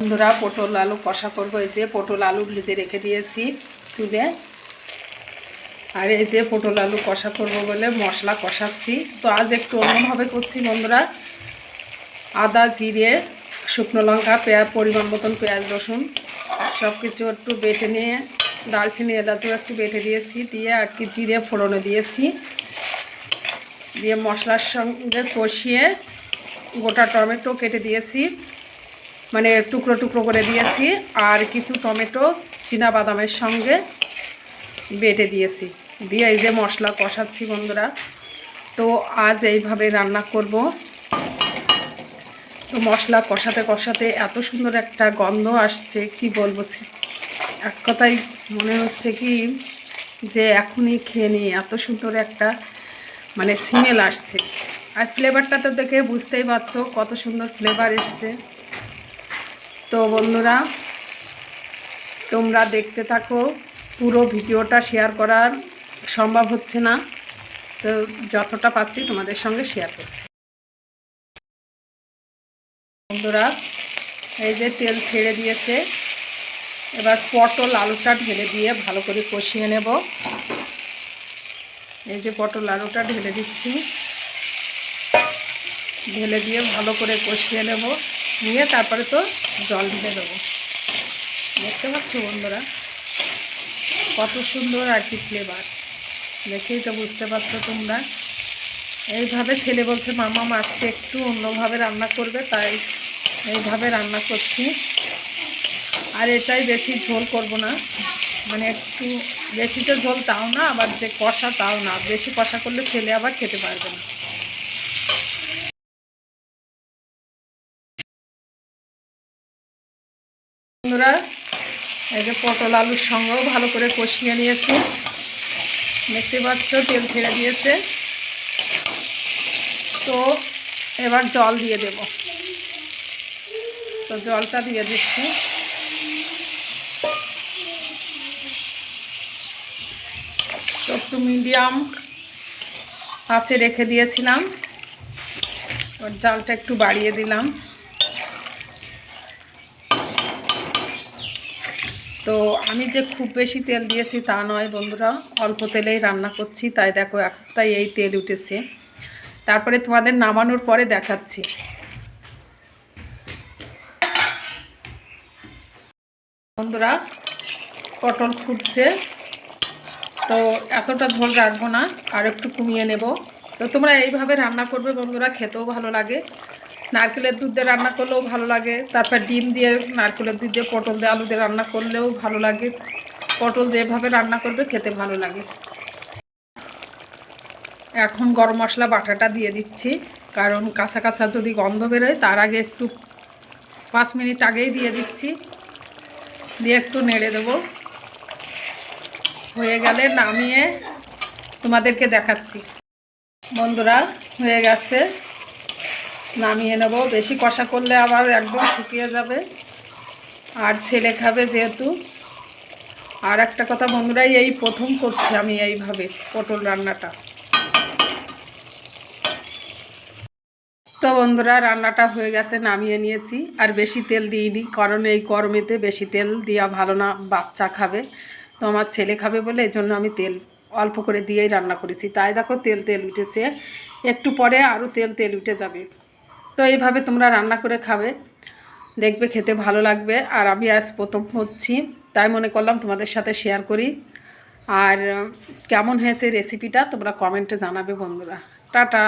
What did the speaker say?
বন্ধুরা পটল আলু কষা করবো। এই যে পটল আলু ভেজে রেখে দিয়েছি তুলে, আর এই যে পটল আলু কষা করব বলে মশলা কষাচ্ছি। তো আজ একটু অন্যভাবে করছি বন্ধুরা। আদা, জিরে, শুকনো লঙ্কা, পেঁয়াজ, পরিমাণ মতন পেঁয়াজ, রসুন সব কিছু একটু বেটে নিয়ে, দারচিনি এলাচও একটু বেটে দিয়েছি, দিয়ে আর কি জিরে ফোড়নে দিয়েছি, দিয়ে মশলার সঙ্গে কষিয়ে গোটা টমেটো কেটে দিয়েছি, মানে টুকরো টুকরো করে দিয়েছি, আর কিছু টমেটো চীনাবাদামের সঙ্গে বেটে দিয়েছি, দিয়ে এই যে মশলা কষাচ্ছি বন্ধুরা। তো আজ এইভাবে রান্না করব। তো মশলা কষাতে কষাতে এত সুন্দর একটা গন্ধ আসছে, কি বলবো, এক কথাই মনে হচ্ছে কি যে এখনই খেয়ে নিই, এত সুন্দর একটা মানে স্মেল আসছে। আর ফ্লেভারটা তো দেখে বুঝতেই পারছো কত সুন্দর ফ্লেভার এসছে। তো বন্ধুরা তোমরা দেখতে থাকো, পুরো ভিডিওটা শেয়ার করার সম্ভব হচ্ছে না, তো যতটা পাচ্ছি তোমাদের সঙ্গে শেয়ার করছি। বন্ধুরা এই যে তেল ছেড়ে দিয়েছে, এবার পটল আলুটা ঢেলে দিয়ে ভালো করে কষিয়ে নেব। এই যে পটল আলুটা ঢেলে দিচ্ছি, ঢেলে দিয়ে ভালো করে কষিয়ে নেব, নিয়ে তারপরে তো জল ঢেলে দেবো। দেখতে পাচ্ছ বন্ধুরা কত সুন্দর আর কি ফ্লেভার, দেখেই তো বুঝতে পারছো তোমরা। এইভাবে ছেলে বলছে মামা আজকে একটু অন্যভাবে রান্না করবে, তাই এইভাবে রান্না করছি। আর এটাই বেশি ঝোল করব না, মানে একটু বেশি তো ঝোল তাও না, আবার যে কষা তাও না, বেশি কষা করলে ছেলে আবার খেতে পারবে না। বন্ধুরা এই যে পটল আলুর সঙ্গেও ভালো করে কষিয়ে নিয়েছি, দেখতে পাচ্ছ তেল ছেড়ে দিয়েছে। তো এবার জল দিয়ে দেব, তো জলটা দিয়ে দিচ্ছি। তো একটু মিডিয়াম আঁচে রেখে দিয়েছিলাম, ওর জালটা একটু বাড়িয়ে দিলাম। তো আমি যে খুব বেশি তেল দিয়েছি তা নয় বন্ধুরা, অল্প তেলেই রান্না করছি, তাই দেখো তাই এই তেল উঠেছে। তারপরে তোমাদের নামানোর পরে দেখাচ্ছি। বন্ধুরা পটল ফুটছে, তো এতটা ঝোল রাখবো না, আর একটু কমিয়ে নেব। তো তোমরা এইভাবে রান্না করবে বন্ধুরা, খেতেও ভালো লাগে। নারকেলের দুধ দিয়ে রান্না করলেও ভালো লাগে, তারপর ডিম দিয়ে, নারকেলের দুধ দিয়ে, পটল দিয়ে, আলু দিয়ে রান্না করলেও ভালো লাগে। পটল যেভাবে রান্না করবে খেতে ভালো লাগে। এখন গরম মশলা বাটাটা দিয়ে দিচ্ছি, কারণ কাঁচা কাঁচা যদি গন্ধ বেরোয় তার আগে একটু 5 মিনিট আগেই দিয়ে দিচ্ছি, দিয়ে একটু নেড়ে দেবো। হয়ে গেলে নামিয়ে তোমাদেরকে দেখাচ্ছি। বন্ধুরা হয়ে গেছে, নামিয়ে নেব। বেশি কষা করলে আবার একদম শুকিয়ে যাবে, আর ছেলে খাবে যেহেতু। আর একটা কথা বন্ধুরা, এই প্রথম করছি আমি এইভাবে পটল রান্নাটা। তো বন্ধুরা রান্নাটা হয়ে গেছে, নামিয়ে নিয়েছি। আর বেশি তেল দিইনি, কারণ এই গরমেতে বেশি তেল দেওয়া ভালো না, বাচ্চা খাবে, তো আমার ছেলে খাবে বলে এই জন্য আমি তেল অল্প করে দিয়েই রান্না করেছি। তাই দেখো তেল তেল উঠেছে, একটু পরে আরও তেল তেল উঠে যাবে। তো এইভাবে তোমরা রান্না করে খাবে, দেখবে খেতে ভালো লাগবে। আর আমি আজ প্রথম হচ্ছি, তাই মনে করলাম তোমাদের সাথে শেয়ার করি। আর কেমন হয়েছে রেসিপিটা তোমরা কমেন্টে জানাবে বন্ধুরা। টাটা।